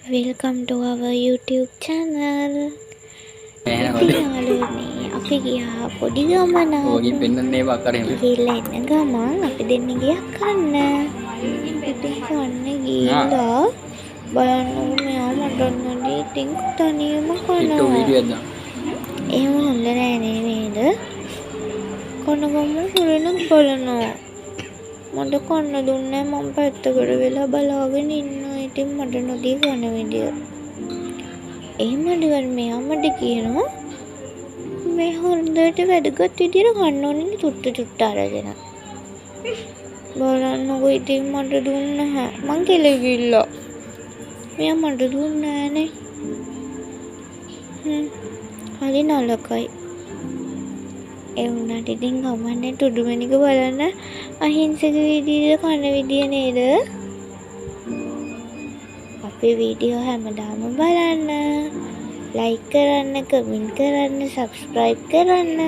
Welcome to our YouTube channel. ඉතින් යාළුවනේ අපි ගියා පොඩි ගමනක්. ඔයගෙ පෙන්නන්නේ වක්කරෙම. ගිහිල්ලා එන්න ගමන් අපි දෙන්න ගියා කන්න. ඉතින් කන්න ගිහිල්ලා බලන්නකො මෙයා මට නොදී ඉතින් තනියම ටික්ටොක් කනවා. වීඩියෝ එකක් දාන්න. එහෙම හොඳ නෑ නේද? කන ගමන් හොරෙන් බලනවා. මට කන්න දුන්නේ මම පැත්තකට වෙලා බලාගෙන ඉන්නවා. ඉතින් මට නොදී කන විදිය. එහෙම නෙවෙයි මෙයා මට කියනවා මේ හොඳට වැදගත් විදියට කන්න ඕනේ චුට්ට අරගෙන. බලන්නකො ඉතින් මට දුන්නේ නැහැ. මං කෙලෙවිලා. මෙයා මට දුන්නේ නැහනේ. හරි නලකයි. ඒ වුණාට ඉතින් ගමන්නේ තුඩුමැණික බලන්න අහිංසක විදියට කන විදිය නේද? අපේ වීඩියෝ හැමදාම බලන්න, ලයික් කරන්න, කමෙන්ට් කරන්න, සබ්ස්ක්‍රයිබ් කරන්න.